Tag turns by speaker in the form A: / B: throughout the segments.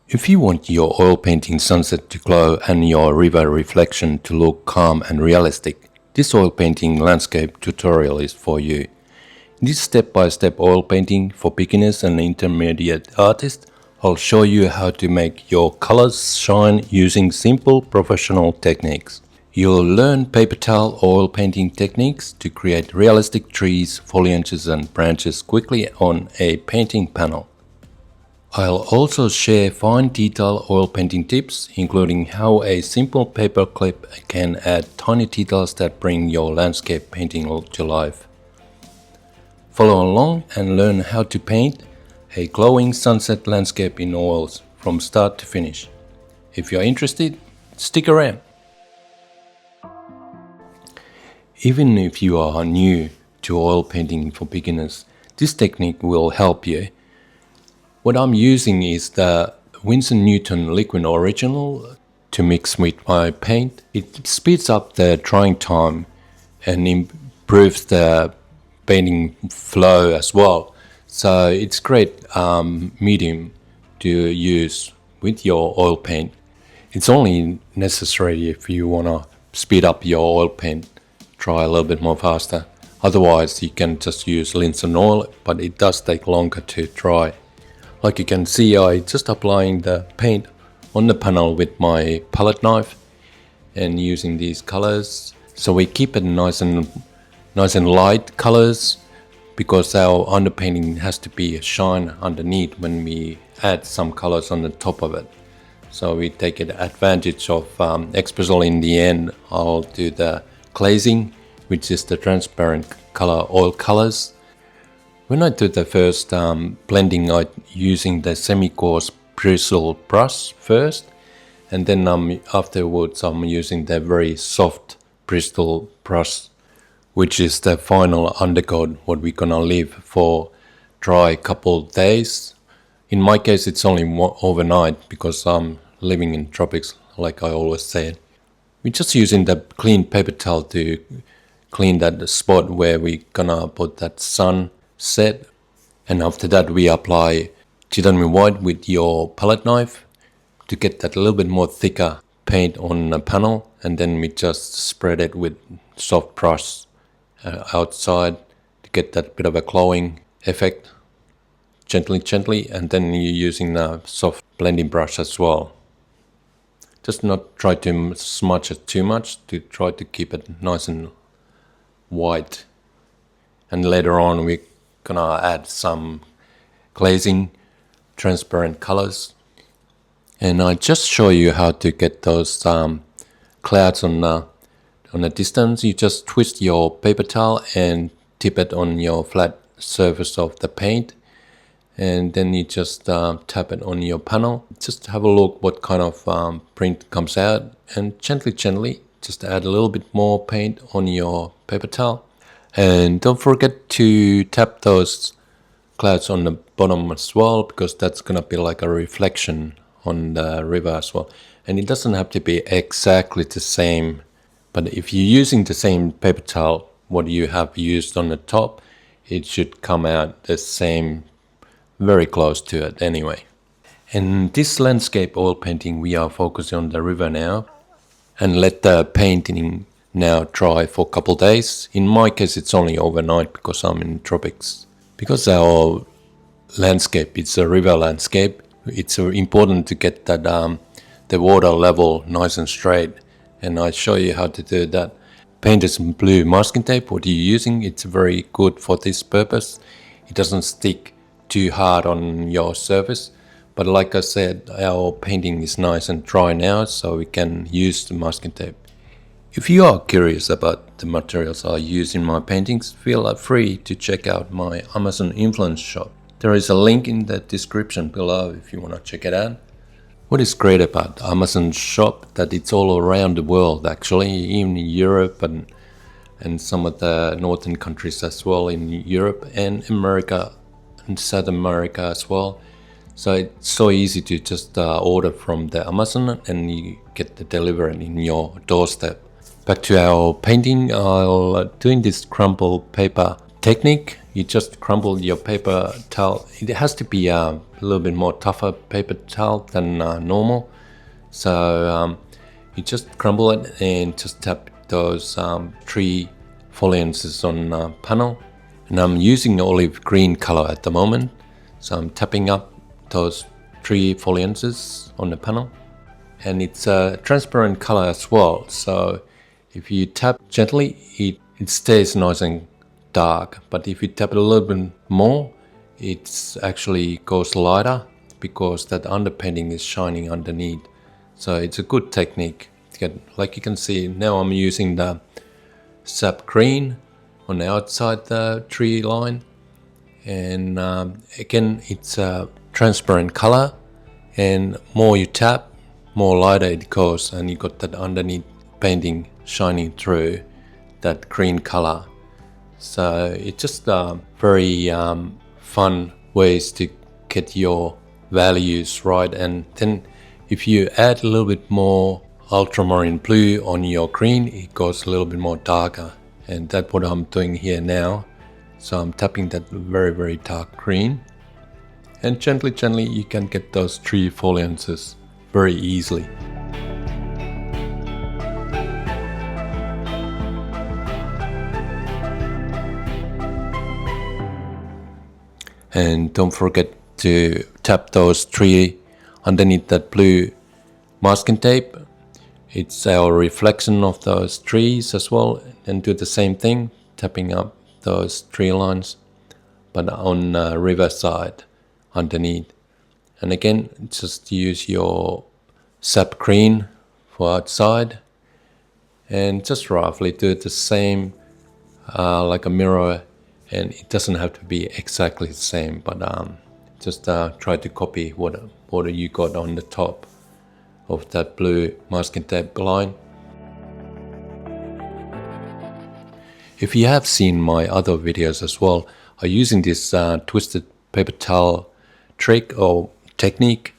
A: If you want your oil painting sunset to glow and your river reflection to look calm and realistic, this oil painting landscape tutorial is for you. In this step-by-step oil painting for beginners and intermediate artists, I'll show you how to make your colors shine using simple professional techniques. You'll learn paper towel oil painting techniques to create realistic trees, foliages and branches quickly on a painting panel. I'll also share fine detail oil painting tips, including how a simple paper clip can add tiny details that bring your landscape painting to life. Follow along and learn how to paint a glowing sunset landscape in oils from start to finish. If you're interested, stick around. Even if you are new to oil painting for beginners, this technique will help you. What I'm using is the Winsor Newton Liquid Original to mix with my paint. It speeds up the drying time and improves the painting flow as well. So it's great medium to use with your oil paint. It's only necessary if you want to speed up your oil paint, dry a little bit more faster. Otherwise you can just use linseed oil, but it does take longer to dry. Like you can see, I just applying the paint on the panel with my palette knife and using these colors. So we keep it nice and light colors because our underpainting has to be a shine underneath when we add some colors on the top of it. So we take advantage of, especially in the end, I'll do the glazing, which is the transparent color oil colors. When I do the first blending, I'm using the semi-coarse bristle brush first, and then afterwards I'm using the very soft bristle brush, which is the final undercoat what we're gonna leave for dry couple days. In my case it's only overnight because I'm living in tropics, like I always said. We're just using the clean paper towel to clean that spot where we're gonna put that sun set, and after that we apply titanium white with your palette knife to get that little bit more thicker paint on the panel, and then we just spread it with soft brush outside to get that bit of a glowing effect, gently, and then you're using the soft blending brush as well. Just not try to smudge it too much, to try to keep it nice and white. And later on we're gonna add some glazing transparent colors, and I just show you how to get those clouds on the distance. You just twist your paper towel and tip it on your flat surface of the paint, and then you just tap it on your panel. Just have a look what kind of print comes out, and gently just add a little bit more paint on your paper towel. And don't forget to tap those clouds on the bottom as well, because that's gonna be like a reflection on the river as well. And it doesn't have to be exactly the same, but if you're using the same paper towel what you have used on the top, it should come out the same, very close to it anyway. In this landscape oil painting we are focusing on the river now, and let the painting now dry for a couple days. In my case it's only overnight because I'm in tropics. Because our landscape, it's a river landscape, it's important to get that the water level nice and straight, and I show you how to do that. Painter's blue masking tape, what you're using, it's very good for this purpose. It doesn't stick too hard on your surface, but like I said, our painting is nice and dry now, so we can use the masking tape. If you are curious about the materials I use in my paintings, feel free to check out my Amazon influence shop. There is a link in the description below if you want to check it out. What is great about Amazon shop that it's all around the world actually, even in Europe and some of the northern countries as well in Europe and America and South America as well. So it's so easy to just order from the Amazon and you get the delivery in your doorstep. Back to our painting, I'll doing this crumpled paper technique you just crumple your paper towel. It has to be a little bit more tougher paper towel than normal. So you just crumble it and just tap those 3 foliances on panel. And I'm using olive green color at the moment. So I'm tapping up those 3 foliances on the panel. And it's a transparent color as well. So if you tap gently, it stays nice and dark. But if you tap it a little bit more, it actually goes lighter because that underpainting is shining underneath. So it's a good technique to get, like you can see now I'm using the sap green on the outside the tree line. And again, it's a transparent color, and more you tap, more lighter it goes, and you got that underneath painting shining through that green color. So it's just very fun ways to get your values right. And then if you add a little bit more ultramarine blue on your green, it goes a little bit more darker, and that's what I'm doing here now. So I'm tapping that very, very dark green, and gently you can get those 3 foliances very easily. And don't forget to tap those 3 underneath that blue masking tape. It's our reflection of those trees as well, and do the same thing, tapping up those tree lines, but on the river side underneath. And again, just use your sap green for outside, and just roughly do the same like a mirror. And it doesn't have to be exactly the same, but just try to copy what you got on the top of that blue masking tape line. If you have seen my other videos as well, I'm using this twisted paper towel trick or technique,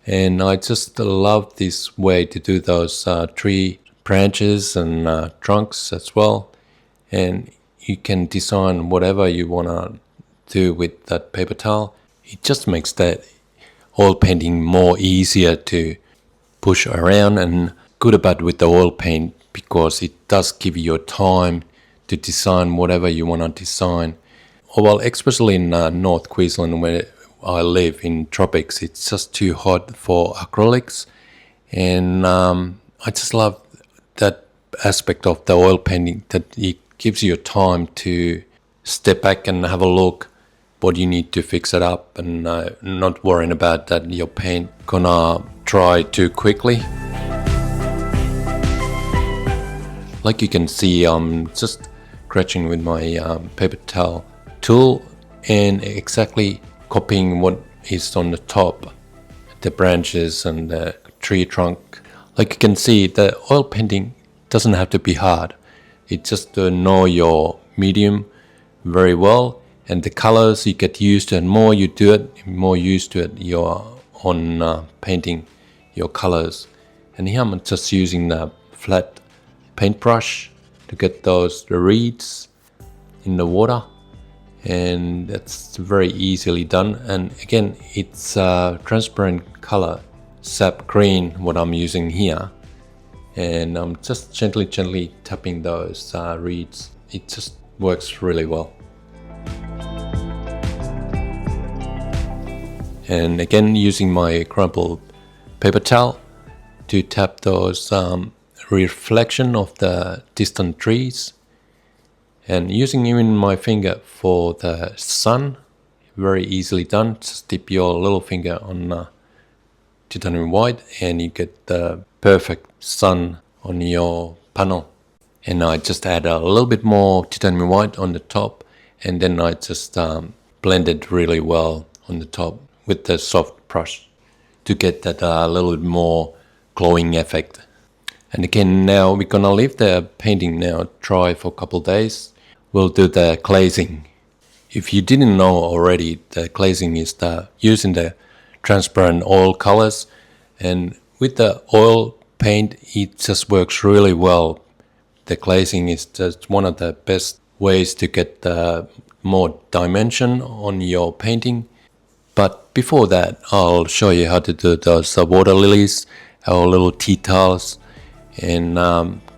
A: and I just love this way to do those tree branches and trunks as well. And you can design whatever you want to do with that paper towel. It just makes that oil painting more easier to push around, and good about with the oil paint because it does give you time to design whatever you want to design. Well, especially in North Queensland where I live in tropics, it's just too hot for acrylics, and I just love that aspect of the oil painting, that it gives you time to step back and have a look what you need to fix it up, and not worrying about that your paint gonna dry too quickly. Like you can see, I'm just scratching with my paper towel tool and exactly copying what is on the top, the branches and the tree trunk. Like you can see, the oil painting doesn't have to be hard. It just know your medium very well, and the colors you get used to, and more you do it, more used to it you're on painting your colors. And here I'm just using the flat paintbrush to get the reeds in the water, and that's very easily done. And again, it's a transparent color, sap green, what I'm using here, and I'm just gently tapping those reeds. It just works really well. And again, using my crumpled paper towel to tap those reflection of the distant trees, and using even my finger for the sun, very easily done. Just dip your little finger on titanium white and you get the perfect sun on your panel. And I just add a little bit more titanium white on the top, and then I just blend it really well on the top with the soft brush to get that little bit more glowing effect. And again, now we're gonna leave the painting now dry for a couple of days. We'll do the glazing. If you didn't know already, the glazing is using the transparent oil colors, and with the oil paint it just works really well. The glazing is just one of the best ways to get the more dimension on your painting. But before that, I'll show you how to do those water lilies, our little tea towels, and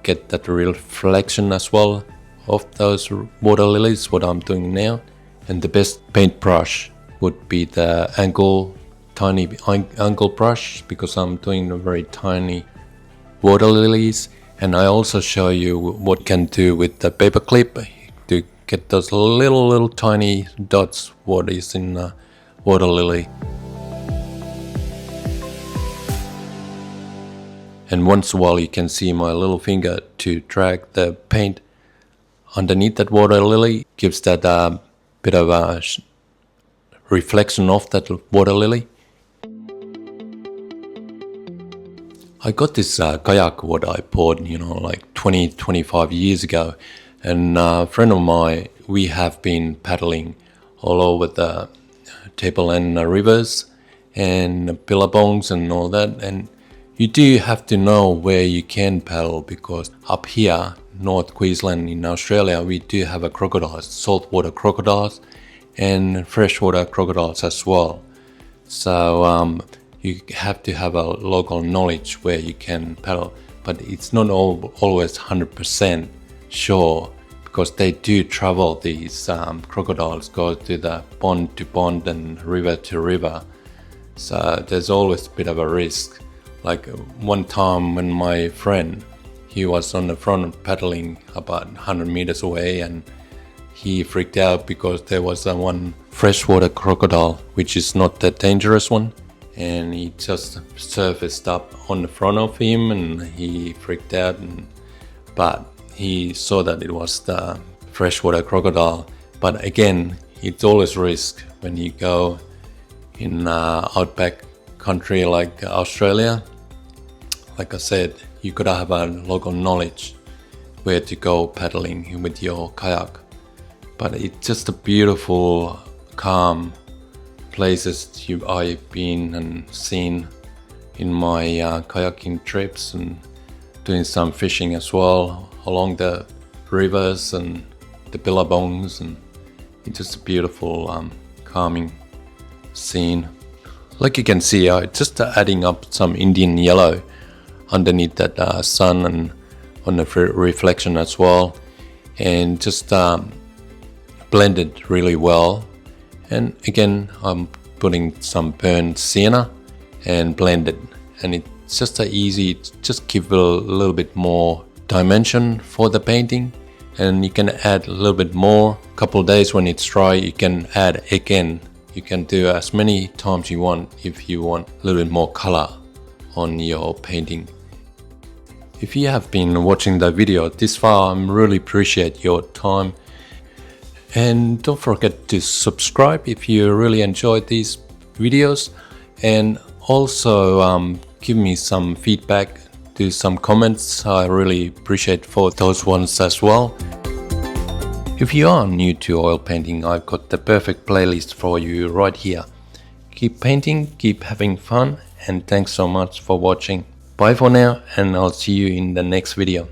A: get that reflection as well of those water lilies, what I'm doing now. And the best paintbrush would be the tiny angle brush, because I'm doing a very tiny water lilies. And I also show you what you can do with the paper clip to get those little tiny dots what is in a water lily. And once in a while you can see my little finger to drag the paint underneath that water lily, gives that bit of a reflection of that water lily. I got this kayak what I bought, like 25 years ago, and a friend of mine, we have been paddling all over the tableland rivers and billabongs and all that. And you do have to know where you can paddle, because up here, North Queensland in Australia, we do have crocodiles, saltwater crocodiles and freshwater crocodiles as well. So you have to have a local knowledge where you can paddle, but it's not always 100% sure, because they do travel, these crocodiles go to the pond to pond and river to river. So there's always a bit of a risk. Like one time when my friend, he was on the front paddling about 100 meters away, and he freaked out because there was one freshwater crocodile, which is not that dangerous one, and he just surfaced up on the front of him, and he freaked out, but he saw that it was the freshwater crocodile. But again, it's always risk when you go in outback country like Australia. Like I said, you gotta have a local knowledge where to go paddling with your kayak. But it's just a beautiful, calm places I've been and seen in my kayaking trips, and doing some fishing as well along the rivers and the billabongs, and it's just a beautiful, calming scene. Like you can see, just adding up some Indian yellow underneath that sun and on the reflection as well, and just blend it really well. And again, I'm putting some burnt sienna and blend it, and it's just easy, just give it a little bit more dimension for the painting. And you can add a little bit more. A couple of days when it's dry, you can add again. You can do as many times you want if you want a little bit more color on your painting. If you have been watching the video this far, I really appreciate your time. And don't forget to subscribe if you really enjoyed these videos. And also give me some feedback, do some comments. I really appreciate for those ones as well. If you are new to oil painting, I've got the perfect playlist for you right here. Keep painting, keep having fun, and thanks so much for watching. Bye for now, and I'll see you in the next video.